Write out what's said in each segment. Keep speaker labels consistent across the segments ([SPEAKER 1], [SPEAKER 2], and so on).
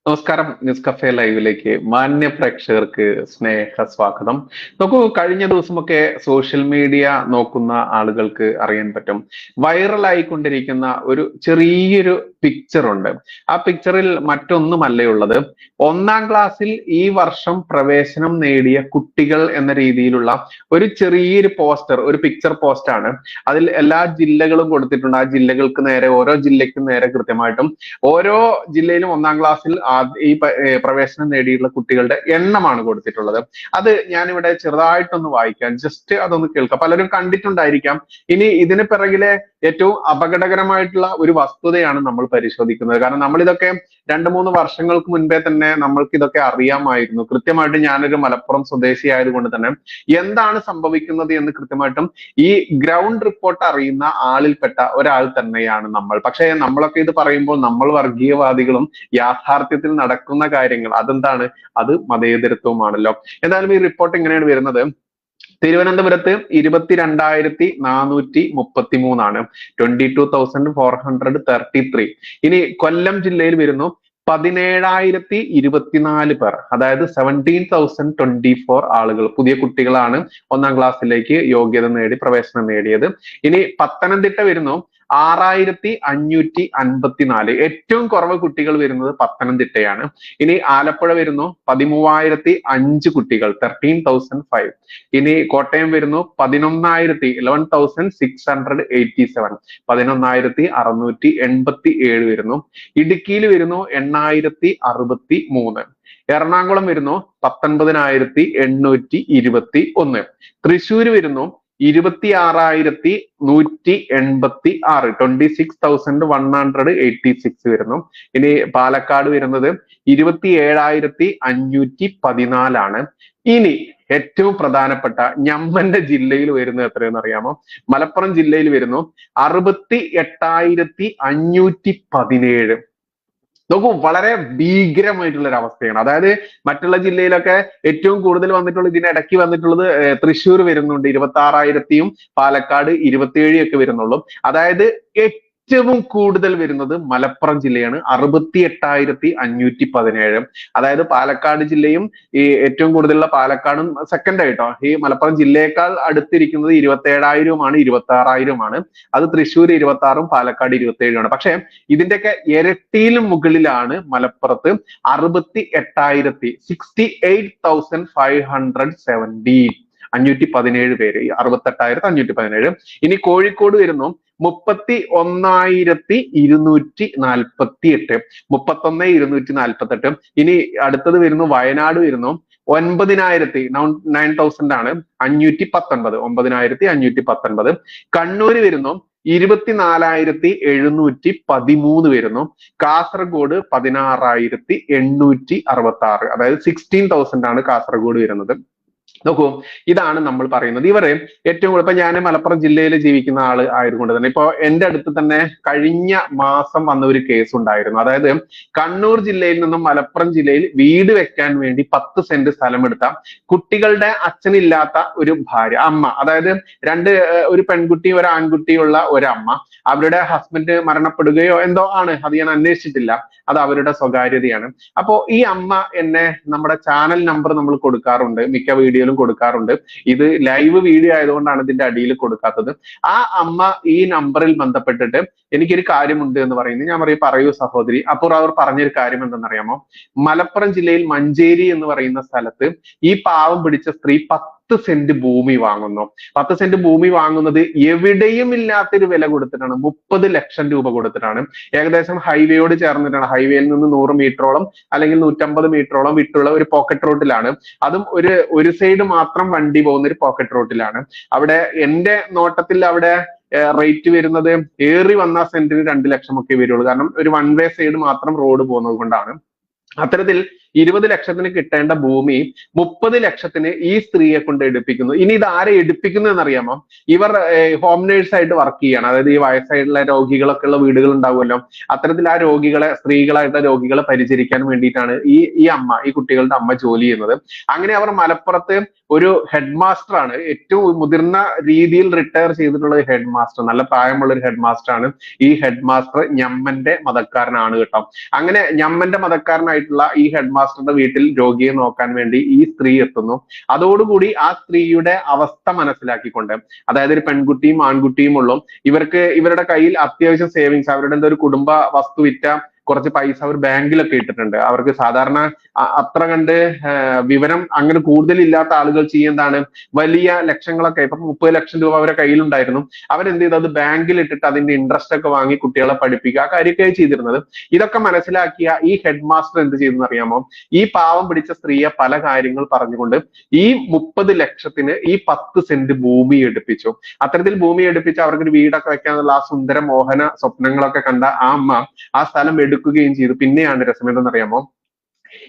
[SPEAKER 1] നമസ്കാരം. News cafe ലൈവിലേക്ക് മാന്യ പ്രേക്ഷകർക്ക് സ്നേഹ സ്വാഗതം. നോക്കൂ, കഴിഞ്ഞ ദിവസമൊക്കെ സോഷ്യൽ മീഡിയ നോക്കുന്ന ആളുകൾക്ക് അറിയാൻ പറ്റും, വൈറലായിക്കൊണ്ടിരിക്കുന്ന ഒരു ചെറിയൊരു പിക്ചർ ഉണ്ട്. ആ പിക്ചറിൽ മറ്റൊന്നുമല്ലേ ഉള്ളത്, ഒന്നാം ക്ലാസ്സിൽ ഈ വർഷം പ്രവേശനം നേടിയ കുട്ടികൾ എന്ന രീതിയിലുള്ള ഒരു ചെറിയൊരു പോസ്റ്റർ, ഒരു പിക്ചർ പോസ്റ്റ് ആണ്. അതിൽ എല്ലാ ജില്ലകളും കൊടുത്തിട്ടുണ്ട്. ആ ജില്ലകൾക്ക് നേരെ, ഓരോ ജില്ലയ്ക്കും നേരെ കൃത്യമായിട്ടും ഓരോ ജില്ലയിലും ഒന്നാം ക്ലാസ്സിൽ പ്രവേശനം നേടിയിട്ടുള്ള കുട്ടികളുടെ എണ്ണമാണ് കൊടുത്തിട്ടുള്ളത്. അത് ഞാനിവിടെ ചെറുതായിട്ടൊന്ന് വായിക്കാം, ജസ്റ്റ് അതൊന്ന് കേൾക്കാം. പലരും കണ്ടിട്ടുണ്ടായിരിക്കാം. ഇനി ഇതിന് പിറകിലെ ഏറ്റവും അപകടകരമായിട്ടുള്ള ഒരു വസ്തുതയാണ് നമ്മൾ പരിശോധിക്കുന്നത്. കാരണം നമ്മൾ ഇതൊക്കെ 2-3 വർഷങ്ങൾക്ക് മുൻപേ തന്നെ നമ്മൾക്ക് ഇതൊക്കെ അറിയാമായിരുന്നു. കൃത്യമായിട്ട് ഞാനൊരു മലപ്പുറം സ്വദേശി ആയതുകൊണ്ട് തന്നെ എന്താണ് സംഭവിക്കുന്നത് എന്ന് കൃത്യമായിട്ടും ഈ ഗ്രൗണ്ട് റിപ്പോർട്ട് അറിയുന്ന ആളിൽപ്പെട്ട ഒരാൾ തന്നെയാണ് നമ്മൾ. പക്ഷേ നമ്മളൊക്കെ ഇത് പറയുമ്പോൾ നമ്മൾ വർഗീയവാദികളും യാഥാർത്ഥ്യത്തിൽ നടക്കുന്ന കാര്യങ്ങൾ അതെന്താണ്, അത് മതേതരത്വമാണല്ലോ. എന്തായാലും ഈ റിപ്പോർട്ട് ഇങ്ങനെയാണ് വരുന്നത്. തിരുവനന്തപുരത്ത് 22,433 22,433. ഇനി കൊല്ലം ജില്ലയിൽ വരുന്നു 17,024 പേർ, അതായത് 17,024 ആളുകൾ, പുതിയ കുട്ടികളാണ് ഒന്നാം ക്ലാസ്സിലേക്ക് യോഗ്യത നേടി പ്രവേശനം നേടിയത്. ഇനി പത്തനംതിട്ട വരുന്നു 6,554. ഏറ്റവും കുറവ് കുട്ടികൾ വരുന്നത് പത്തനംതിട്ടയാണ്. ഇനി ആലപ്പുഴ വരുന്നു 13,005 കുട്ടികൾ, 13,005. ഇനി കോട്ടയം വരുന്നു 11,687, 11,687 വരുന്നു. ഇടുക്കിയിൽ വരുന്നു 8,063. എറണാകുളം വരുന്നു 19,821. തൃശ്ശൂർ വരുന്നു 26,186, 26,186 വരുന്നു. ഇനി പാലക്കാട് വരുന്നത് 27,514. ഇനി ഏറ്റവും പ്രധാനപ്പെട്ട ഞമ്മന്റെ ജില്ലയിൽ വരുന്നത് എത്രയെന്ന് അറിയാമോ? മലപ്പുറം ജില്ലയിൽ വരുന്നു 68,517. നോക്കൂ, വളരെ ഭീകരമായിട്ടുള്ള ഒരു അവസ്ഥയാണ്. അതായത് മറ്റുള്ള ജില്ലയിലൊക്കെ ഏറ്റവും കൂടുതൽ വന്നിട്ടുള്ളത്, ഇതിനിടയ്ക്ക് വന്നിട്ടുള്ളത് തൃശ്ശൂർ വരുന്നുണ്ട് 26,000, പാലക്കാട് 27 ഒക്കെ വരുന്നുള്ളൂ. അതായത് ഏറ്റവും കൂടുതൽ വരുന്നത് മലപ്പുറം ജില്ലയാണ്, 68,517. അതായത് പാലക്കാട് ജില്ലയും ഈ ഏറ്റവും കൂടുതലുള്ള പാലക്കാടും സെക്കൻഡ് ആയിട്ടോ. ഈ മലപ്പുറം ജില്ലയേക്കാൾ അടുത്തിരിക്കുന്നത് 27,000-മാണ്, 26,000-മാണ്. അത് തൃശ്ശൂർ 26-ഉം പാലക്കാട് 27-മാണ്. പക്ഷെ ഇതിന്റെയൊക്കെ ഇരട്ടിയിലും മുകളിലാണ് മലപ്പുറത്ത് 68,517, 517 പേര്, 68,517. ഇനി കോഴിക്കോട് വരുന്നു 31,248, 31,248. ഇനി അടുത്തത് വരുന്നു വയനാട് വരുന്നു 9,000 ആണ്, 519, 9,519. കണ്ണൂര് വരുന്നു 24,713 വരുന്നു. കാസർഗോഡ് 16,866, അതായത് 16,000 ആണ് കാസർഗോഡ് വരുന്നത്. നോക്കൂ, ഇതാണ് നമ്മൾ പറയുന്നത്. ഇവര് ഏറ്റവും കൂടുതൽ, ഇപ്പൊ ഞാൻ മലപ്പുറം ജില്ലയിൽ ജീവിക്കുന്ന ആള് ആയതുകൊണ്ട് തന്നെ ഇപ്പൊ എന്റെ അടുത്ത് തന്നെ കഴിഞ്ഞ മാസം വന്ന ഒരു കേസ് ഉണ്ടായിരുന്നു. അതായത് കണ്ണൂർ ജില്ലയിൽ നിന്നും മലപ്പുറം ജില്ലയിൽ വീട് വെക്കാൻ വേണ്ടി 10 സെന്റ് സ്ഥലമെടുത്ത കുട്ടികളുടെ അച്ഛനില്ലാത്ത ഒരു ഭാര്യ, അമ്മ, അതായത് ഒരു പെൺകുട്ടിയും ഒരു ആൺകുട്ടിയുള്ള ഒരമ്മ, അവരുടെ ഹസ്ബൻഡ് മരണപ്പെടുകയോ എന്തോ ആണ്, അത് ഞാൻ അന്വേഷിച്ചിട്ടില്ല, അത് അവരുടെ സ്വകാര്യതയാണ്. അപ്പോ ഈ അമ്മ എന്നെ, നമ്മുടെ ചാനൽ നമ്പർ നമ്മൾ കൊടുക്കാറുണ്ട്, മിക്ക വീഡിയോയിലും കൊടുക്കാറുണ്ട്. ഇത് ലൈവ് വീഡിയോ ആയതുകൊണ്ടാണ് ഇതിന്റെ അടിയിൽ കൊടുക്കാത്തത്. ആ അമ്മ ഈ നമ്പറിൽ ബന്ധപ്പെട്ടിട്ട് എനിക്കൊരു കാര്യമുണ്ട് എന്ന് പറയുന്നത്. ഞാൻ പറയൂ സഹോദരി. അപ്പോൾ അവർ പറഞ്ഞൊരു കാര്യം എന്തെന്നറിയാമോ? മലപ്പുറം ജില്ലയിൽ മഞ്ചേരി എന്ന് പറയുന്ന സ്ഥലത്ത് ഈ പാവം പിടിച്ച സ്ത്രീ 10 സെന്റ് ഭൂമി വാങ്ങുന്നു. 10 സെന്റ് ഭൂമി വാങ്ങുന്നത് എവിടെയും ഇല്ലാത്തൊരു വില കൊടുത്തിട്ടാണ്, 30 ലക്ഷം രൂപ കൊടുത്തിട്ടാണ്. ഏകദേശം ഹൈവേയോട് ചേർന്നിട്ടാണ്. ഹൈവേയിൽ നിന്ന് 100 മീറ്ററോളം അല്ലെങ്കിൽ 150 മീറ്ററോളം വിട്ടുള്ള ഒരു പോക്കറ്റ് റോഡിലാണ്. അതും ഒരു സൈഡ് മാത്രം വണ്ടി പോകുന്ന ഒരു പോക്കറ്റ് റോഡിലാണ്. അവിടെ എന്റെ നോട്ടത്തിൽ അവിടെ റേറ്റ് വരുന്നത് ഏറി വന്ന സെന്റിന് 2 ലക്ഷം ഒക്കെ വരുള്ളൂ. കാരണം ഒരു വൺ വേ സൈഡ് മാത്രം റോഡ് പോകുന്നത് കൊണ്ടാണ്. അത്തരത്തിൽ 20 ലക്ഷത്തിന് കിട്ടേണ്ട ഭൂമി 30 ലക്ഷത്തിന് ഈ സ്ത്രീയെ കൊണ്ട് എടുപ്പിക്കുന്നു. ഇനി ഇത് ആരെ എടുപ്പിക്കുന്നു എന്നറിയാമോ? ഇവർ ഹോം നേഴ്സ് ആയിട്ട് വർക്ക് ചെയ്യാണ്. അതായത് ഈ വയസ്സായിട്ടുള്ള രോഗികളൊക്കെ ഉള്ള വീടുകൾ ഉണ്ടാവുമല്ലോ, അത്തരത്തിൽ ആ രോഗികളെ, സ്ത്രീകളായിട്ടുള്ള രോഗികളെ പരിചരിക്കാൻ വേണ്ടിയിട്ടാണ് ഈ അമ്മ, ഈ കുട്ടികളുടെ അമ്മ ജോലി ചെയ്യുന്നത്. അങ്ങനെ അവർ മലപ്പുറത്ത് ഒരു ഹെഡ് മാസ്റ്റർ ആണ്, ഏറ്റവും മുതിർന്ന രീതിയിൽ റിട്ടയർ ചെയ്തിട്ടുള്ള ഹെഡ് മാസ്റ്റർ, നല്ല പ്രായമുള്ള ഒരു ഹെഡ് മാസ്റ്റർ ആണ്. ഈ ഹെഡ് മാസ്റ്റർ ഞമ്മന്റെ മതക്കാരനാണ് കേട്ടോ. അങ്ങനെ ഞമ്മന്റെ മതക്കാരനായിട്ടുള്ള ഈ ഹെഡ് മാസ്റ്ററുടെ വീട്ടിൽ രോഗിയെ നോക്കാൻ വേണ്ടി ഈ സ്ത്രീ എത്തുന്നു. അതോടുകൂടി ആ സ്ത്രീയുടെ അവസ്ഥ മനസ്സിലാക്കിക്കൊണ്ട്, അതായത് ഒരു പെൺകുട്ടിയും ആൺകുട്ടിയും ഉള്ളൂ, ഇവരുടെ കയ്യിൽ അത്യാവശ്യം സേവിങ്സ്, അവരുടെ എന്തോ ഒരു കുടുംബ വസ്തു വിറ്റ കുറച്ച് പൈസ അവർ ബാങ്കിലൊക്കെ ഇട്ടിട്ടുണ്ട്. അവർക്ക് സാധാരണ അത്ര കണ്ട് വിവരം അങ്ങനെ കൂടുതലില്ലാത്ത ആളുകൾ ചെയ്യുന്നതാണ്, വലിയ ലക്ഷങ്ങളൊക്കെ, ഇപ്പൊ 30 ലക്ഷം രൂപ അവരുടെ കയ്യിലുണ്ടായിരുന്നു, അവരെന്ത് ചെയ്തു, അത് ബാങ്കിൽ ഇട്ടിട്ട് അതിന്റെ ഇൻട്രസ്റ്റ് ഒക്കെ വാങ്ങി കുട്ടികളെ പഠിപ്പിക്കുക, ആ കാര്യമൊക്കെ ചെയ്തിരുന്നത്. ഇതൊക്കെ മനസ്സിലാക്കിയ ഈ ഹെഡ് മാസ്റ്റർ എന്ത് ചെയ്തെന്ന് അറിയാമോ? ഈ പാവം പിടിച്ച സ്ത്രീയെ പല കാര്യങ്ങൾ പറഞ്ഞുകൊണ്ട് ഈ 30 ലക്ഷത്തിന് ഈ 10 സെന്റ് ഭൂമി എടുപ്പിച്ചു. അത്തരത്തിൽ ഭൂമി എടുപ്പിച്ച് അവർക്കൊരു വീടൊക്കെ വെക്കാനുള്ള ആ സുന്ദര മോഹന സ്വപ്നങ്ങളൊക്കെ കണ്ട ആ അമ്മ ആ സ്ഥലം എടുക്കുകയും ചെയ്തു. പിന്നെയാണ് രസം എന്തെന്നറിയാമോ?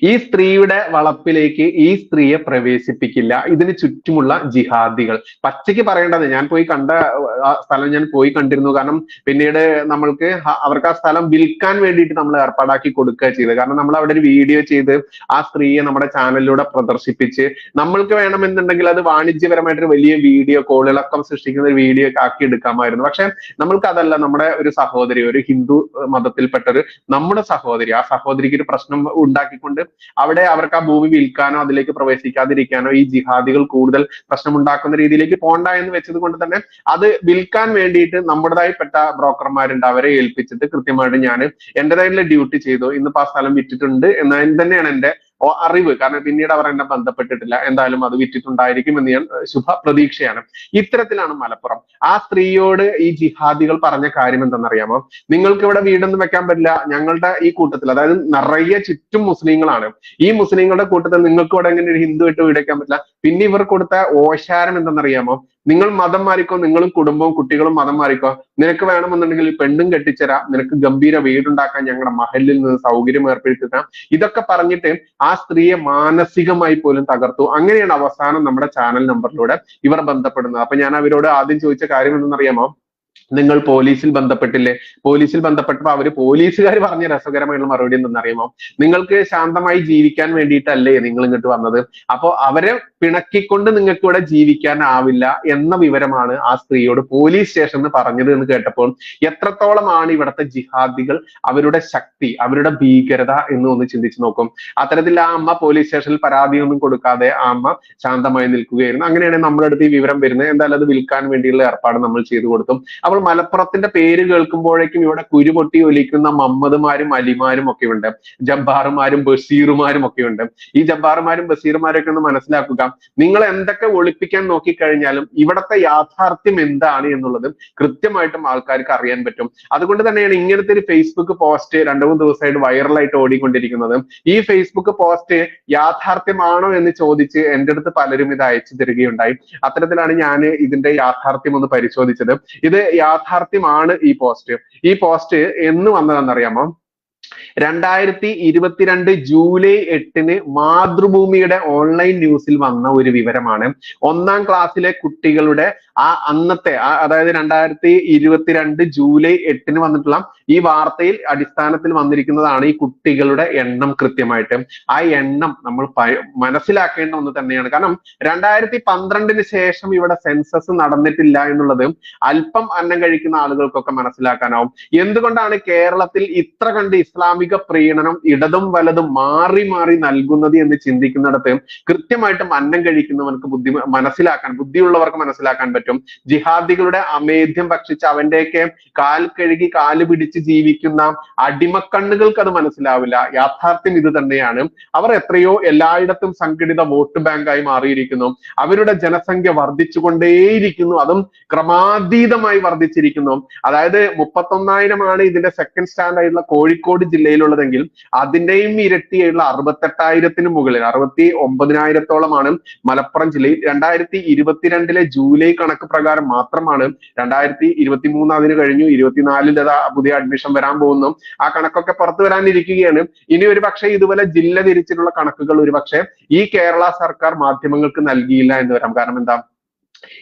[SPEAKER 1] ഈ സ്ത്രീയുടെ വളപ്പിലേക്ക് ഈ സ്ത്രീയെ പ്രവേശിപ്പിക്കില്ല. ഇതിന് ചുറ്റുമുള്ള ജിഹാദികൾ, പച്ചയ്ക്ക് പറയേണ്ടത്, ഞാൻ പോയി കണ്ട ആ സ്ഥലം ഞാൻ പോയി കണ്ടിരുന്നു. കാരണം പിന്നീട് നമ്മൾക്ക് അവർക്ക് ആ സ്ഥലം വിൽക്കാൻ വേണ്ടിയിട്ട് നമ്മൾ ഏർപ്പാടാക്കി കൊടുക്കുക ചെയ്തത്. കാരണം നമ്മൾ അവിടെ ഒരു വീഡിയോ ചെയ്ത് ആ സ്ത്രീയെ നമ്മുടെ ചാനലിലൂടെ പ്രദർശിപ്പിച്ച് നമ്മൾക്ക് വേണമെന്നുണ്ടെങ്കിൽ അത് വാണിജ്യപരമായിട്ടൊരു വലിയ വീഡിയോ, കോളിളക്കം സൃഷ്ടിക്കുന്ന ഒരു വീഡിയോ ഒക്കെ ആക്കി എടുക്കാമായിരുന്നു. പക്ഷെ നമ്മൾക്ക് അതല്ല, നമ്മുടെ ഒരു സഹോദരി, ഒരു ഹിന്ദു മതത്തിൽപ്പെട്ട ഒരു നമ്മുടെ സഹോദരി, ആ സഹോദരിക്ക് ഒരു പ്രശ്നം ഉണ്ടാക്കിക്കൊണ്ട് അവിടെ അവർക്ക് ആ ഭൂമി വിൽക്കാനോ അതിലേക്ക് പ്രവേശിക്കാതിരിക്കാനോ ഈ ജിഹാദികൾ കൂടുതൽ പ്രശ്നമുണ്ടാക്കുന്ന രീതിയിലേക്ക് പോണ്ട എന്ന് വെച്ചത് കൊണ്ട് തന്നെ അത് വിൽക്കാൻ വേണ്ടിയിട്ട് നമ്മുടേതായിപ്പെട്ട ബ്രോക്കർമാരുണ്ട്, അവരെ ഏൽപ്പിച്ചിട്ട് കൃത്യമായിട്ട് ഞാൻ എന്റേതായിട്ടുള്ള ഡ്യൂട്ടി ചെയ്തു. ഇന്നിപ്പോ ആ സ്ഥലം വിറ്റിട്ടുണ്ട് എന്ന് തന്നെയാണ് എന്റെ അറിവ്. കാരണം പിന്നീട് അവർ എന്നെ ബന്ധപ്പെട്ടിട്ടില്ല. എന്തായാലും അത് വിറ്റിട്ടുണ്ടായിരിക്കും എന്ന് ഞാൻ ശുഭ പ്രതീക്ഷയാണ്. ഇത്തരത്തിലാണ് മലപ്പുറം. ആ സ്ത്രീയോട് ഈ ജിഹാദികൾ പറഞ്ഞ കാര്യം എന്തെന്നറിയാമോ? നിങ്ങൾക്ക് ഇവിടെ വീടൊന്നും വെക്കാൻ പറ്റില്ല, ഞങ്ങളുടെ ഈ കൂട്ടത്തിൽ, അതായത് നിറയെ ചുറ്റും മുസ്ലിങ്ങളാണ്, ഈ മുസ്ലിങ്ങളുടെ കൂട്ടത്തിൽ നിങ്ങൾക്ക് ഇവിടെ എങ്ങനെ ഒരു ഹിന്ദു ആയിട്ട് വീട് വെക്കാൻ പറ്റില്ല. പിന്നെ ഇവർ കൊടുത്ത ഓശാരം എന്തെന്നറിയാമോ? നിങ്ങൾ മതം മാറിക്കോ, നിങ്ങളും കുടുംബവും കുട്ടികളും മതം മാറിക്കോ, നിനക്ക് വേണമെന്നുണ്ടെങ്കിൽ പെണ്ണും കെട്ടിച്ചേരാം, നിനക്ക് ഗംഭീര വീടുണ്ടാക്കാൻ ഞങ്ങളുടെ മഹലിൽ നിന്ന് സൗകര്യം ഏർപ്പെടുത്തി തരാം. ഇതൊക്കെ പറഞ്ഞിട്ട് ആ സ്ത്രീയെ മാനസികമായി പോലും തകർത്തു. അങ്ങനെയാണ് അവസാനം നമ്മുടെ ചാനൽ നമ്പറിലൂടെ ഇവർ ബന്ധപ്പെടുന്നത്. അപ്പൊ ഞാൻ അവരോട് ആദ്യം ചോദിച്ച കാര്യം എന്തെന്നറിയാമോ? നിങ്ങൾ പോലീസിൽ ബന്ധപ്പെട്ടില്ലേ? പോലീസിൽ ബന്ധപ്പെട്ടപ്പോ അവര് പോലീസുകാർ പറഞ്ഞ രസകരമായിട്ടുള്ള മറുപടി എന്തെന്നറിയാമോ? നിങ്ങൾക്ക് ശാന്തമായി ജീവിക്കാൻ വേണ്ടിയിട്ടല്ലേ നിങ്ങൾ ഇങ്ങോട്ട് വന്നത്, അപ്പൊ അവരെ പിണക്കിക്കൊണ്ട് നിങ്ങൾക്ക് ഇവിടെ ജീവിക്കാനാവില്ല എന്ന വിവരമാണ് ആ സ്ത്രീയോട് പോലീസ് സ്റ്റേഷനിൽ പറഞ്ഞത് എന്ന് കേട്ടപ്പോൾ എത്രത്തോളമാണ് ഇവിടുത്തെ ജിഹാദികൾ, അവരുടെ ശക്തി, അവരുടെ ഭീകരത എന്ന് ഒന്ന് ചിന്തിച്ചു നോക്കും. അത്തരത്തിൽ ആ അമ്മ പോലീസ് സ്റ്റേഷനിൽ പരാതിയൊന്നും കൊടുക്കാതെ ആ അമ്മ ശാന്തമായി നിൽക്കുകയായിരുന്നു. അങ്ങനെയാണ് നമ്മുടെ അടുത്ത് ഈ വിവരം വരുന്നത്. എന്തായാലും അത് വിൽക്കാൻ വേണ്ടിയുള്ള ഏർപ്പാട് നമ്മൾ ചെയ്തു കൊടുത്തു. അപ്പോൾ മലപ്പുറത്തിന്റെ പേര് കേൾക്കുമ്പോഴേക്കും ഇവിടെ കുരുപൊട്ടി ഒലിക്കുന്ന മമ്മദ്മാരും അലിമാരും ഒക്കെ ഉണ്ട്, ജബ്ബാറുമാരും ബഷീറുമാരും ഒക്കെ ഉണ്ട്. ഈ ജബ്ബാറുമാരും ബഷീറുമാരൊക്കെ ഒന്ന് മനസ്സിലാക്കുക, നിങ്ങൾ എന്തൊക്കെ ഒളിപ്പിക്കാൻ നോക്കിക്കഴിഞ്ഞാലും ഇവിടത്തെ യാഥാർത്ഥ്യം എന്താണ് എന്നുള്ളത് കൃത്യമായിട്ടും ആൾക്കാർക്ക് അറിയാൻ പറ്റും. അതുകൊണ്ട് തന്നെയാണ് ഇങ്ങനത്തെ ഒരു ഫേസ്ബുക്ക് പോസ്റ്റ് 2-3 ദിവസമായിട്ട് വൈറലായിട്ട് ഓടിക്കൊണ്ടിരിക്കുന്നത്. ഈ ഫേസ്ബുക്ക് പോസ്റ്റ് യാഥാർത്ഥ്യമാണോ എന്ന് ചോദിച്ച് എൻ്റെ അടുത്ത് പലരും ഇത് അയച്ചു തരികയുണ്ടായി. അത്തരത്തിലാണ് ഞാൻ ഇതിന്റെ യാഥാർത്ഥ്യം ഒന്ന് പരിശോധിച്ചത്. ഇത് യാഥാർത്ഥ്യമാണ്. ഈ പോസ്റ്റ് എന്ന് വന്നതെന്നറിയാമോ? 2022 ജൂലൈ 8 മാതൃഭൂമിയുടെ ഓൺലൈൻ ന്യൂസിൽ വന്ന ഒരു വിവരമാണ്. 1ാം ക്ലാസ്സിലെ കുട്ടികളുടെ ആ അന്നത്തെ, അതായത് 2022 ജൂലൈ 8 വന്നിട്ടുള്ള ഈ വാർത്തയിൽ അടിസ്ഥാനത്തിൽ വന്നിരിക്കുന്നതാണ് ഈ കുട്ടികളുടെ എണ്ണം കൃത്യമായിട്ട്. ആ എണ്ണം നമ്മൾ മനസ്സിലാക്കേണ്ട ഒന്ന് തന്നെയാണ്. കാരണം 2012 ശേഷം ഇവിടെ സെൻസസ് നടന്നിട്ടില്ല എന്നുള്ളത് അല്പം അന്നം കഴിക്കുന്ന ആളുകൾക്കൊക്കെ മനസ്സിലാക്കാനാവും. എന്തുകൊണ്ടാണ് കേരളത്തിൽ ഇത്ര കണ്ട് ഇസ്ലാമിക പ്രീണനം ഇടതും വലതും മാറി മാറി നൽകുന്നത് എന്ന് ചിന്തിക്കുന്നിടത്ത് കൃത്യമായിട്ടും അന്നം കഴിക്കുന്നവർക്ക് ബുദ്ധിയുള്ളവർക്ക് മനസ്സിലാക്കാൻ പറ്റും. ജിഹാദികളുടെ അമേധ്യം ഭക്ഷിച്ച് അവന്റെയൊക്കെ കാൽ കഴുകി കാല് പിടിച്ച് ജീവിക്കുന്ന അടിമക്കണ്ണുകൾക്ക് അത് മനസ്സിലാവില്ല. യാഥാർത്ഥ്യം ഇത് തന്നെയാണ്. അവർ എത്രയോ എല്ലായിടത്തും സംഘടിത വോട്ട് ബാങ്കായി മാറിയിരിക്കുന്നു. അവരുടെ ജനസംഖ്യ വർദ്ധിച്ചുകൊണ്ടേയിരിക്കുന്നു, അതും ക്രമാതീതമായി വർദ്ധിച്ചിരിക്കുന്നു. അതായത് 31,000 ഇതിന്റെ സെക്കൻഡ് സ്റ്റാൻഡ് ആയിട്ടുള്ള കോഴിക്കോട് കോഴിക്കോട് ജില്ലയിലുള്ളതെങ്കിൽ അതിന്റെയും ഇരട്ടിയുള്ള 68,000-ന് മുകളിൽ 69,000-ഓളമാണ് മലപ്പുറം ജില്ലയിൽ. 2022 ജൂലൈ കണക്ക് പ്രകാരം മാത്രമാണ്. 2023 അതിന് കഴിഞ്ഞു, 24 പുതിയ അഡ്മിഷൻ വരാൻ പോകുന്നു. ആ കണക്കൊക്കെ പുറത്തു വരാനിരിക്കുകയാണ്. ഇനി ഒരു പക്ഷേ ഇതുപോലെ ജില്ല തിരിച്ചിട്ടുള്ള കണക്കുകൾ ഒരുപക്ഷെ ഈ കേരള സർക്കാർ മാധ്യമങ്ങൾക്ക് നൽകിയില്ല എന്ന് വരാം. കാരണം എന്താ,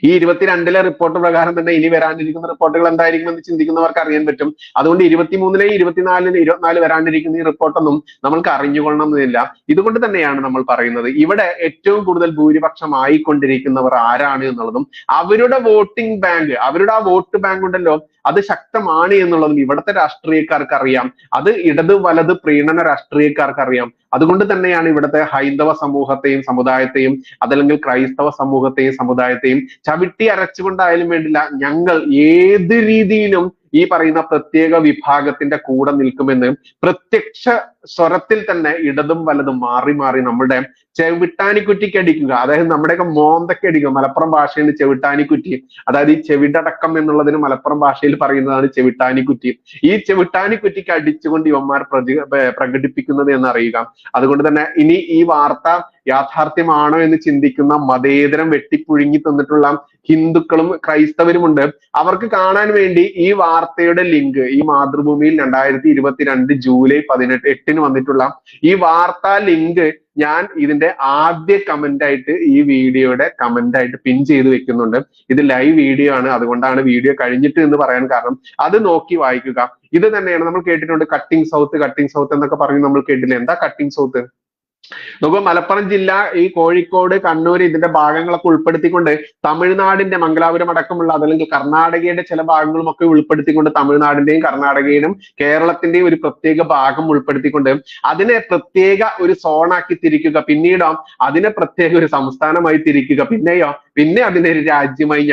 [SPEAKER 1] ഈ 22 റിപ്പോർട്ട് പ്രകാരം തന്നെ ഇനി വരാനിരിക്കുന്ന റിപ്പോർട്ടുകൾ എന്തായിരിക്കും എന്ന് ചിന്തിക്കുന്നവർക്ക് അറിയാൻ പറ്റും. അതുകൊണ്ട് 23, 24, 24 വരാനിരിക്കുന്ന ഈ റിപ്പോർട്ടൊന്നും നമ്മൾക്ക് അറിഞ്ഞുകൊള്ളണം എന്നില്ല. ഇതുകൊണ്ട് തന്നെയാണ് നമ്മൾ പറയുന്നത് ഇവിടെ ഏറ്റവും കൂടുതൽ ഭൂരിപക്ഷം ആയിക്കൊണ്ടിരിക്കുന്നവർ ആരാണ് എന്നുള്ളതും അവരുടെ വോട്ടിംഗ് ബാങ്ക്, അവരുടെ ആ വോട്ട് ബാങ്ക് ഉണ്ടല്ലോ, അത് ശക്തമാണ് എന്നുള്ളതും ഇവിടുത്തെ രാഷ്ട്രീയക്കാർക്ക് അറിയാം. അത് ഇടത് വലത് പ്രീണന രാഷ്ട്രീയക്കാർക്ക് അറിയാം. അതുകൊണ്ട് തന്നെയാണ് ഇവിടുത്തെ ഹൈന്ദവ സമൂഹത്തെയും സമുദായത്തെയും അതല്ലെങ്കിൽ ക്രൈസ്തവ സമൂഹത്തെയും സമുദായത്തെയും ചവിട്ടി അരച്ചുകൊണ്ടായാലും വേണ്ടില്ല, ഞങ്ങൾ ഏത് രീതിയിലും ഈ പറയുന്ന പ്രത്യേക വിഭാഗത്തിന്റെ കൂടെ നിൽക്കുമെന്ന് പ്രത്യക്ഷ സ്വരത്തിൽ തന്നെ ഇടതും വലതും മാറി മാറി നമ്മുടെ ചെവിട്ടാനിക്കുറ്റിക്ക് അടിക്കുക. അതായത് നമ്മുടെയൊക്കെ മോന്തയ്ക്ക് അടിക്കുക. മലപ്പുറം ഭാഷയിൽ ചെവിട്ടാനിക്കുറ്റി, അതായത് ഈ ചെവിടടക്കം എന്നുള്ളതിന് മലപ്പുറം ഭാഷയിൽ പറയുന്നതാണ് ചെവിട്ടാനിക്കുറ്റി. ഈ ചെവിട്ടാനിക്കുറ്റിക്ക് അടിച്ചുകൊണ്ട് ഇവന്മാർ പ്രകടിപ്പിക്കുന്നത് എന്നറിയുക. അതുകൊണ്ട് തന്നെ ഇനി ഈ വാർത്ത യാഥാർത്ഥ്യമാണോ എന്ന് ചിന്തിക്കുന്ന മതേതരം വെട്ടിപ്പുഴുങ്ങി തന്നിട്ടുള്ള ഹിന്ദുക്കളും ക്രൈസ്തവരുമുണ്ട്. അവർക്ക് കാണാൻ വേണ്ടി ഈ വാർത്തയുടെ ലിങ്ക് ഈ മാതൃഭൂമിയിൽ 2022 ജൂലൈ 8-ന് വന്നിട്ടുള്ള ഈ വാർത്താ ലിങ്ക് ഞാൻ ഇതിന്റെ ആദ്യ കമന്റ് ആയിട്ട് ഈ വീഡിയോയുടെ കമന്റ് ആയിട്ട് പിൻ ചെയ്ത് വെക്കുന്നുണ്ട്. ഇത് ലൈവ് വീഡിയോ ആണ്, അതുകൊണ്ടാണ് വീഡിയോ കഴിഞ്ഞിട്ട് എന്ന് പറയാൻ കാരണം. അത് നോക്കി വായിക്കുക. ഇത് തന്നെയാണ് നമ്മൾ കേട്ടിട്ടുണ്ട്, കട്ടിംഗ് സൗത്ത് എന്നൊക്കെ പറഞ്ഞ് നമ്മൾ കേട്ടില്ല. എന്താ കട്ടിംഗ് സൗത്ത്? നോക്കൂ, മലപ്പുറം ജില്ല, ഈ കോഴിക്കോട്, കണ്ണൂർ ഇതിന്റെ ഭാഗങ്ങളൊക്കെ ഉൾപ്പെടുത്തിക്കൊണ്ട് തമിഴ്നാടിന്റെ മംഗലാപുരം അടക്കമുള്ള അതല്ലെങ്കിൽ കർണാടകയുടെ ചില ഭാഗങ്ങളും ഒക്കെ ഉൾപ്പെടുത്തിക്കൊണ്ട് തമിഴ്നാടിന്റെയും കർണാടകയുടെയും കേരളത്തിന്റെയും ഒരു പ്രത്യേക ഭാഗം ഉൾപ്പെടുത്തിക്കൊണ്ട് അതിനെ പ്രത്യേക ഒരു സോണാക്കി തിരിക്കുക. പിന്നീടോ അതിനെ പ്രത്യേക ഒരു സംസ്ഥാനമായി തിരിക്കുക. പിന്നെ അതിനെ ഒരു രാജ്യമായി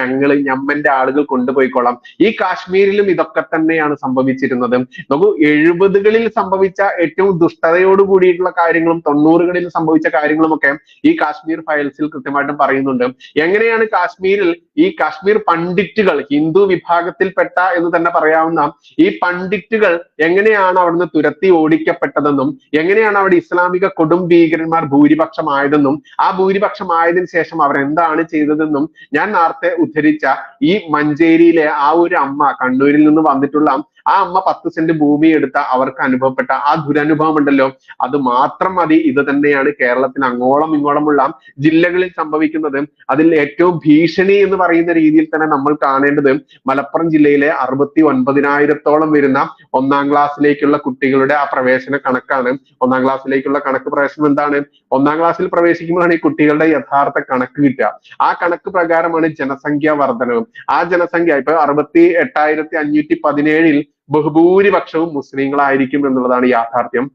[SPEAKER 1] ഞമ്മന്റെ ആളുകൾ കൊണ്ടുപോയിക്കോളാം. ഈ കാശ്മീരിലും ഇതൊക്കെ തന്നെയാണ് സംഭവിച്ചിരുന്നത്. നോക്കൂ, 70കളിൽ സംഭവിച്ച ഏറ്റവും ദുഷ്ടതയോട് കൂടിയിട്ടുള്ള കാര്യങ്ങളും 90കളിൽ സംഭവിച്ച കാര്യങ്ങളുമൊക്കെ ഈ കാശ്മീർ ഫയൽസിൽ കൃത്യമായിട്ടും പറയുന്നുണ്ട്. എങ്ങനെയാണ് കാശ്മീരിൽ ഈ കാശ്മീർ പണ്ഡിറ്റുകൾ, ഹിന്ദു വിഭാഗത്തിൽപ്പെട്ട എന്ന് തന്നെ പറയാവുന്ന ഈ പണ്ഡിറ്റുകൾ എങ്ങനെയാണ് അവിടുന്ന് തുരത്തി ഓടിക്കപ്പെട്ടതെന്നും എങ്ങനെയാണ് അവിടെ ഇസ്ലാമിക കൊടും ഭീകരന്മാർ ഭൂരിപക്ഷമായതെന്നും ആ ഭൂരിപക്ഷമായതിനു ശേഷം അവർ എന്താണ് ചെയ്തതെന്നും ഞാൻ നേരത്തെ ഉദ്ധരിച്ച ഈ മഞ്ചേരിയിലെ ആ ഒരു അമ്മ, കണ്ണൂരിൽ നിന്ന് വന്നിട്ടുള്ള ആ അമ്മ 10 സെന്റ് ഭൂമി എടുത്ത അവർക്ക് അനുഭവപ്പെട്ട ആ ദുരനുഭവം ഉണ്ടല്ലോ, അത് മാത്രം മതി. ഇത് തന്നെയാണ് കേരളത്തിൽ അങ്ങോളം ഇങ്ങോളമുള്ള ജില്ലകളിൽ സംഭവിക്കുന്നത്. അതിൽ ഏറ്റവും ഭീഷണി എന്ന് പറയുന്ന രീതിയിൽ തന്നെ നമ്മൾ കാണേണ്ടത് മലപ്പുറം ജില്ലയിലെ 69,000-ഓളം വരുന്ന 1-ാം ക്ലാസ്സിലേക്കുള്ള കുട്ടികളുടെ ആ പ്രവേശന കണക്കാണ്. 1-ാം ക്ലാസ്സിലേക്കുള്ള കണക്ക് പ്രവേശനം എന്താണ്? 1-ാം ക്ലാസ്സിൽ പ്രവേശിക്കുമ്പോഴാണ് ഈ കുട്ടികളുടെ യഥാർത്ഥ കണക്ക് കിട്ടുക. ആ കണക്ക് പ്രകാരമാണ് ജനസംഖ്യാ വർധനവും. ആ ജനസംഖ്യ ഇപ്പൊ 68,517-ൽ ബഹുഭൂരിപക്ഷവും മുസ്ലിങ്ങളായിരിക്കും എന്നുള്ളതാണ് യാഥാർത്ഥ്യം.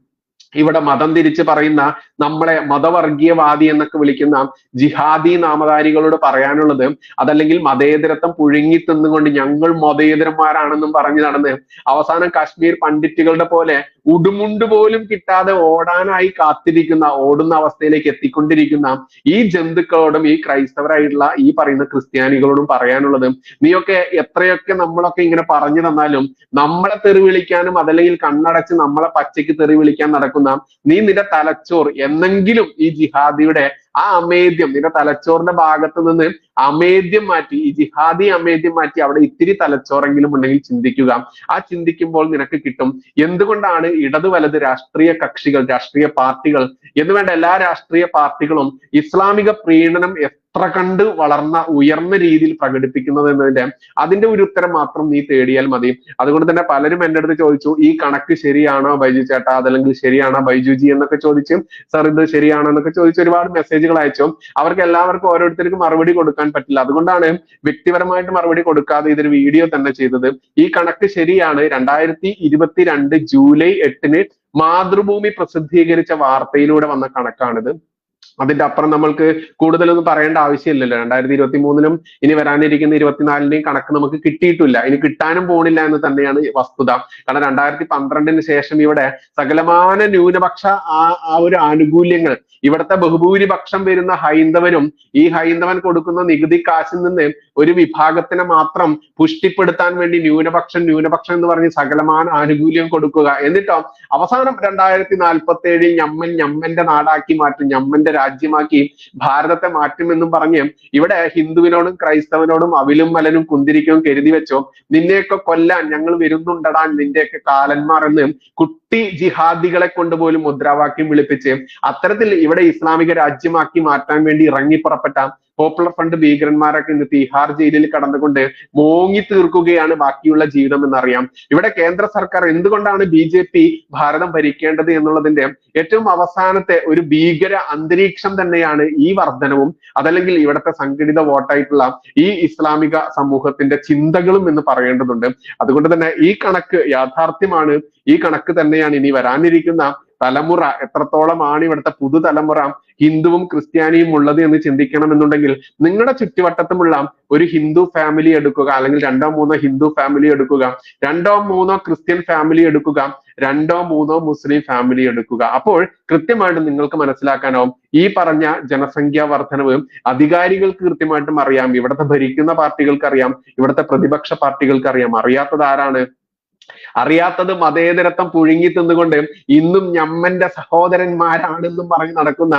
[SPEAKER 1] ഇവിടെ മതം തിരിച്ച് പറയുന്ന നമ്മളെ മതവർഗീയവാദി എന്നൊക്കെ വിളിക്കുന്ന ജിഹാദി നാമധാരികളോട് പറയാനുള്ളത്, അതല്ലെങ്കിൽ മതേതരത്വം പുഴുങ്ങി തിന്നുകൊണ്ട് ഞങ്ങൾ മതേതരന്മാരാണെന്നും പറഞ്ഞു നടന്ന് അവസാനം കാശ്മീർ പണ്ഡിറ്റുകളുടെ പോലെ ഉടുമുണ്ട് പോലും കിട്ടാതെ ഓടാനായി ഓടുന്ന അവസ്ഥയിലേക്ക് എത്തിക്കൊണ്ടിരിക്കുന്ന ഈ ജന്തുക്കളോടും ഈ ക്രൈസ്തവരായിട്ടുള്ള ഈ പറയുന്ന ക്രിസ്ത്യാനികളോടും പറയാനുള്ളത്, നീയൊക്കെ എത്രയൊക്കെ നമ്മളൊക്കെ ഇങ്ങനെ പറഞ്ഞു തന്നാലും നമ്മളെ തെറി വിളിക്കാനും അതല്ലെങ്കിൽ കണ്ണടച്ച് നമ്മളെ പച്ചയ്ക്ക് തെറി വിളിക്കാൻ നടക്കുന്ന നീ നിന്റെ തലച്ചോർ എന്നെങ്കിലും ഈ ജിഹാദിയുടെ ആ അമേദ്യം, നിന്റെ തലച്ചോറിന്റെ ഭാഗത്ത് നിന്ന് അമേദ്യം മാറ്റി, ഈ ജിഹാദി അമേദ്യം മാറ്റി അവിടെ ഇത്തിരി തലച്ചോറെങ്കിലും ഉണ്ടെങ്കിൽ ചിന്തിക്കുക. ആ ചിന്തിക്കുമ്പോൾ നിനക്ക് കിട്ടും എന്തുകൊണ്ടാണ് ഇടത് വലത് രാഷ്ട്രീയ കക്ഷികൾ, രാഷ്ട്രീയ പാർട്ടികൾ എന്ന് വേണ്ട എല്ലാ രാഷ്ട്രീയ പാർട്ടികളും ഇസ്ലാമിക പ്രീണനം എത്ര കണ്ട് വളർന്ന ഉയർന്ന രീതിയിൽ പ്രകടിപ്പിക്കുന്നത് അതിന്റെ ഒരു ഉത്തരം മാത്രം നീ തേടിയാൽ മതി. അതുകൊണ്ട് തന്നെ പലരും എൻ്റെ അടുത്ത് ചോദിച്ചു, ഈ കണക്ക് ശരിയാണോ ബൈജു ചേട്ടാ, അതല്ലെങ്കിൽ ശരിയാണോ ബൈജുജി എന്നൊക്കെ ചോദിച്ചും, സാർ ഇത് ശരിയാണോ എന്നൊക്കെ ചോദിച്ച് ഒരുപാട് മെസ്സേജുകൾ അയച്ചു. അവർക്ക് എല്ലാവർക്കും ഓരോരുത്തർക്കും മറുപടി കൊടുക്കാൻ പറ്റില്ല. അതുകൊണ്ടാണ് വ്യക്തിപരമായിട്ട് മറുപടി കൊടുക്കാതെ ഇതൊരു വീഡിയോ തന്നെ ചെയ്തത്. ഈ കണക്ക് ശരിയാണ്. 2022 ജൂലൈ 8-ന് മാതൃഭൂമി പ്രസിദ്ധീകരിച്ച വാർത്തയിലൂടെ വന്ന കണക്കാണിത്. അതിന്റെ അപ്പുറം നമ്മൾക്ക് കൂടുതലൊന്നും പറയേണ്ട ആവശ്യമില്ലല്ലോ. 2023-ലും ഇനി വരാനിരിക്കുന്ന 24-ന്റെയും കണക്ക് നമുക്ക് കിട്ടിയിട്ടില്ല, ഇനി കിട്ടാനും പോണില്ല എന്ന് തന്നെയാണ് വസ്തുത. കാരണം 2012-ന് ശേഷം ഇവിടെ സകലമാന ന്യൂനപക്ഷ ആ ഒരു ആനുകൂല്യങ്ങൾ ഇവിടുത്തെ ബഹുഭൂരിപക്ഷം വരുന്ന ഹൈന്ദവരും ഈ ഹൈന്ദവൻ കൊടുക്കുന്ന നികുതി കാശിൽ നിന്ന് ഒരു വിഭാഗത്തിനെ മാത്രം പുഷ്ടിപ്പെടുത്താൻ വേണ്ടി ന്യൂനപക്ഷം എന്ന് പറഞ്ഞ് സകലമാന ആനുകൂല്യം കൊടുക്കുക. എന്നിട്ടോ അവസാനം 2047-ൽ ഞമ്മന്റെ നാടാക്കി മാറ്റും, ഞമ്മന്റെ രാജ്യമാക്കി ഭാരതത്തെ മാറ്റുമെന്നും പറഞ്ഞ് ഇവിടെ ഹിന്ദുവിനോടും ക്രൈസ്തവനോടും അവിലും മലനും കുന്തിരിക്കവും കരുതി വെച്ചോ, നിന്നെയൊക്കെ കൊല്ലാൻ ഞങ്ങൾ വരുന്നുണ്ടടാൻ നിന്റെയൊക്കെ കാലന്മാർ എന്ന് കുട്ടി ജിഹാദികളെ കൊണ്ടുപോലും മുദ്രാവാക്യം വിളിപ്പിച്ച് അത്തരത്തിൽ ഇവിടെ ഇസ്ലാമിക രാജ്യമാക്കി മാറ്റാൻ വേണ്ടി ഇറങ്ങി പുറപ്പെട്ട പോപ്പുലർ ഫ്രണ്ട് ഭീകരന്മാരൊക്കെ ഇന്ന് തിഹാർ ജയിലിൽ കടന്നുകൊണ്ട് മോങ്ങി തീർക്കുകയാണ് ബാക്കിയുള്ള ജീവിതം എന്നറിയാം. ഇവിടെ കേന്ദ്ര സർക്കാർ എന്തുകൊണ്ടാണ് BJP ഭാരതം ഭരിക്കേണ്ടത് എന്നുള്ളതിന്റെ ഏറ്റവും അവസാനത്തെ ഒരു ഭീകര അന്തരീക്ഷം തന്നെയാണ് ഈ വർധനവും അതല്ലെങ്കിൽ ഇവിടുത്തെ സംഘടിത വോട്ടായിട്ടുള്ള ഈ ഇസ്ലാമിക സമൂഹത്തിന്റെ ചിന്തകളും എന്ന് പറയേണ്ടതുണ്ട്. അതുകൊണ്ട് തന്നെ ഈ കണക്ക് യാഥാർത്ഥ്യമാണ്. ഈ കണക്ക് തന്നെയാണ് ഇനി വരാനിരിക്കുന്ന തലമുറ, എത്രത്തോളമാണ് ഇവിടുത്തെ പുതുതലമുറ ഹിന്ദുവും ക്രിസ്ത്യാനിയും ഉള്ളത് എന്ന് ചിന്തിക്കണമെന്നുണ്ടെങ്കിൽ നിങ്ങളുടെ ചുറ്റുവട്ടത്തുമുള്ള ഒരു ഹിന്ദു ഫാമിലി എടുക്കുക, അല്ലെങ്കിൽ 2-3 ഹിന്ദു ഫാമിലി എടുക്കുക, 2-3 ക്രിസ്ത്യൻ ഫാമിലി എടുക്കുക, 2-3 മുസ്ലിം ഫാമിലി എടുക്കുക. അപ്പോൾ കൃത്യമായിട്ട് നിങ്ങൾക്ക് മനസ്സിലാക്കാനാവും ഈ പറഞ്ഞ ജനസംഖ്യാ വർധനവ് അധികാരികൾക്ക് കൃത്യമായിട്ടും അറിയാം, ഇവിടുത്തെ ഭരിക്കുന്ന പാർട്ടികൾക്ക് അറിയാം, ഇവിടുത്തെ പ്രതിപക്ഷ പാർട്ടികൾക്ക് അറിയാം. അറിയാത്തത് ആരാണ്? അറിയാത്തത് മതേതരത്വം പുഴുങ്ങി തിന്നുകൊണ്ട് ഇന്നും ഞമ്മന്റെ സഹോദരന്മാരാണെന്നും പറഞ്ഞ് നടക്കുന്ന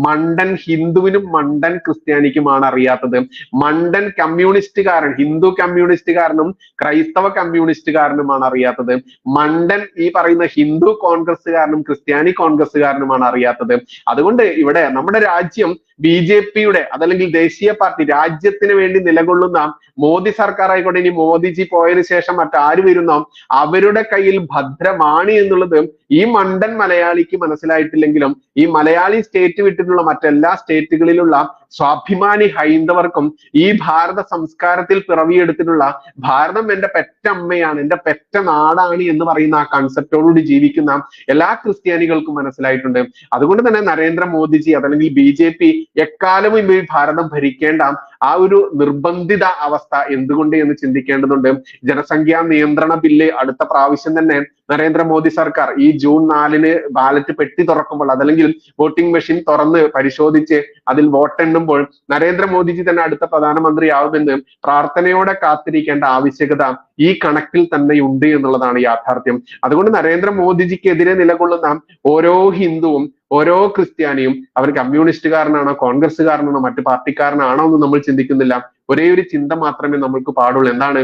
[SPEAKER 1] മണ്ടൻ ഹിന്ദുവിനും മണ്ടൻ ക്രിസ്ത്യാനിക്കുമാണ് അറിയാത്തത്. മണ്ടൻ കമ്മ്യൂണിസ്റ്റുകാരൻ, ഹിന്ദു കമ്മ്യൂണിസ്റ്റുകാരനും ക്രൈസ്തവ കമ്മ്യൂണിസ്റ്റുകാരനുമാണ് അറിയാത്തത്. മണ്ടൻ ഈ പറയുന്ന ഹിന്ദു കോൺഗ്രസ്സുകാരനും ക്രിസ്ത്യാനി കോൺഗ്രസ്സുകാരനുമാണ് അറിയാത്തത്. അതുകൊണ്ട് ഇവിടെ നമ്മുടെ രാജ്യം BJP-യുടെ അതല്ലെങ്കിൽ ദേശീയ പാർട്ടി രാജ്യത്തിന് വേണ്ടി നിലകൊള്ളുന്ന മോദി സർക്കാർ ആയിക്കോട്ടെ, ഇനി മോദിജി പോയതിനു ശേഷം മറ്റാര് വരുന്നോ അവരുടെ കയ്യിൽ ഭദ്രമാണ് എന്നുള്ളത് ഈ മണ്ടൻ മലയാളിക്ക് മനസ്സിലായിട്ടില്ലെങ്കിലും ഈ മലയാളി സ്റ്റേറ്റ് വിട്ടിട്ടുള്ള മറ്റെല്ലാ സ്റ്റേറ്റുകളിലുള്ള സ്വാഭിമാനി ഹൈന്ദവർക്കും ഈ ഭാരത സംസ്കാരത്തിൽ പിറവിയെടുത്തിട്ടുള്ള ഭാരതം എന്റെ പെറ്റമ്മയാണ്, എന്റെ പെറ്റ നാടാണ് എന്ന് പറയുന്ന ആ കൺസെപ്റ്റോടുകൂടി ജീവിക്കുന്ന എല്ലാ ക്രിസ്ത്യാനികൾക്കും മനസ്സിലായിട്ടുണ്ട്. അതുകൊണ്ട് തന്നെ നരേന്ദ്രമോദിജി അതല്ലെങ്കിൽ BJP എക്കാലവും ഈ ഭാരതം ഭരിക്കേണ്ട ആ ഒരു നിർബന്ധിത അവസ്ഥ എന്തുകൊണ്ട് എന്ന് ചിന്തിക്കേണ്ടതുണ്ട്. ജനസംഖ്യാ നിയന്ത്രണ ബില്ല് അടുത്ത പ്രാവശ്യം തന്നെ നരേന്ദ്രമോദി സർക്കാർ ഈ ജൂൺ 4-ന് ബാലറ്റ് പെട്ടി തുറക്കുമ്പോൾ അതല്ലെങ്കിൽ വോട്ടിംഗ് മെഷീൻ തുറന്ന് പരിശോധിച്ച് അതിൽ വോട്ടെണ്ണുമ്പോൾ നരേന്ദ്രമോദിജി തന്നെ അടുത്ത പ്രധാനമന്ത്രിയാവുമെന്ന് പ്രാർത്ഥനയോടെ കാത്തിരിക്കേണ്ട ആവശ്യകത ഈ കണക്കിൽ തന്നെ ഉണ്ട് എന്നുള്ളതാണ് യാഥാർത്ഥ്യം. അതുകൊണ്ട് നരേന്ദ്രമോദിജിക്കെതിരെ നിലകൊള്ളുന്ന ഓരോ ഹിന്ദുവും ഓരോ ക്രിസ്ത്യാനിയും അവർ കമ്മ്യൂണിസ്റ്റുകാരനാണോ കോൺഗ്രസ്സുകാരനാണോ മറ്റു പാർട്ടിക്കാരനാണോ എന്ന് നമ്മൾ ചിന്തിക്കുന്നില്ല. ഒരേ ഒരു ചിന്ത മാത്രമേ നമ്മൾക്ക് പാടുള്ളൂ. എന്താണ്?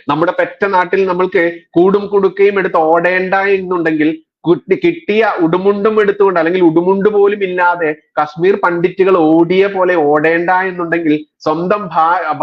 [SPEAKER 1] നമ്മുടെ പെറ്റ നാട്ടിൽ നമ്മൾക്ക് കൂടും കുടുക്കയും എടുത്ത് ഓടേണ്ട എന്നുണ്ടെങ്കിൽ കിട്ടിയ ഉടുമുണ്ടും എടുത്തുകൊണ്ട് അല്ലെങ്കിൽ ഉടുമുണ്ട് പോലും ഇല്ലാതെ കശ്മീർ പണ്ഡിറ്റുകൾ ഓടിയ പോലെ ഓടേണ്ട എന്നുണ്ടെങ്കിൽ സ്വന്തം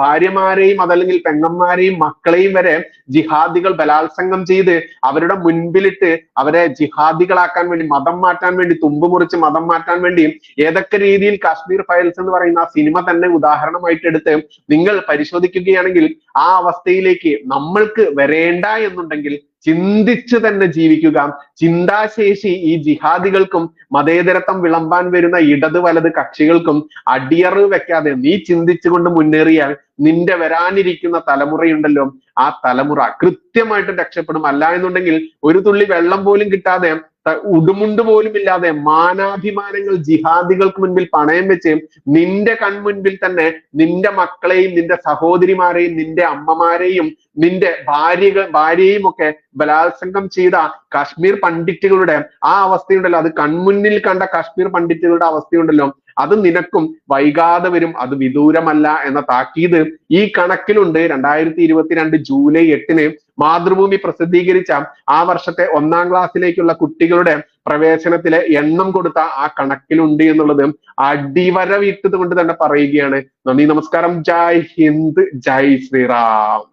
[SPEAKER 1] ഭാര്യമാരെയും അതല്ലെങ്കിൽ പെങ്ങന്മാരെയും മക്കളെയും വരെ ജിഹാദികൾ ബലാത്സംഗം ചെയ്ത് അവരുടെ മുൻപിലിട്ട് അവരെ ജിഹാദികളാക്കാൻ വേണ്ടി, മതം മാറ്റാൻ വേണ്ടി, തുമ്പ് മുറിച്ച് മതം മാറ്റാൻ വേണ്ടി ഏതൊക്കെ രീതിയിൽ കാശ്മീർ ഫയൽസ് എന്ന് പറയുന്ന ആ സിനിമ തന്നെ ഉദാഹരണമായിട്ട് എടുത്ത് നിങ്ങൾ പരിശോധിക്കുകയാണെങ്കിൽ ആ അവസ്ഥയിലേക്ക് നമ്മൾക്ക് വരേണ്ട എന്നുണ്ടെങ്കിൽ ചിന്തിച്ച് തന്നെ ജീവിക്കുക. ചിന്താശേഷി ഈ ജിഹാദികൾക്കും മതേതരത്വം വിളമ്പാൻ വരുന്ന ഇടത് വലത് കക്ഷികൾക്കും അടിയറ് വെക്കാതെ നീ ചിന്തിച്ചുകൊണ്ട് മുന്നേറിയാൽ നിന്റെ വരാനിരിക്കുന്ന തലമുറയുണ്ടല്ലോ ആ തലമുറ കൃത്യമായിട്ട് രക്ഷപ്പെടും. അല്ല എന്നുണ്ടെങ്കിൽ ഒരു തുള്ളി വെള്ളം പോലും കിട്ടാതെ ഉടുമുണ്ട് പോലും ഇല്ലാതെ മാനാഭിമാനങ്ങൾ ജിഹാദികൾക്ക് മുൻപിൽ പണയം വെച്ച് നിന്റെ കൺമുൻപിൽ തന്നെ നിന്റെ മക്കളെയും നിന്റെ സഹോദരിമാരെയും നിന്റെ അമ്മമാരെയും നിന്റെ ഭാര്യയെയും ഒക്കെ ബലാത്സംഗം ചെയ്ത കാശ്മീർ പണ്ഡിറ്റുകളുടെ ആ അവസ്ഥയുണ്ടല്ലോ, അത് കൺമുന്നിൽ കണ്ട കാശ്മീർ പണ്ഡിറ്റുകളുടെ അവസ്ഥയുണ്ടല്ലോ, അത് നിനക്കും വൈകാതെ വരും, അത് വിദൂരമല്ല എന്ന താക്കീത് ഈ കണക്കിലുണ്ട്. 2022 ജൂലൈ 8-ന് മാതൃഭൂമി പ്രസിദ്ധീകരിച്ച ആ വർഷത്തെ 1-ാം ക്ലാസ്സിലേക്കുള്ള കുട്ടികളുടെ പ്രവേശനത്തിലെ എണ്ണം കൊടുത്ത ആ കണക്കിലുണ്ട് എന്നുള്ളത് അടിവരവിട്ടത് കൊണ്ട് തന്നെ പറയുകയാണ്. നന്ദി, നമസ്കാരം, ജയ് ഹിന്ദ്, ജയ് ശ്രീറാം.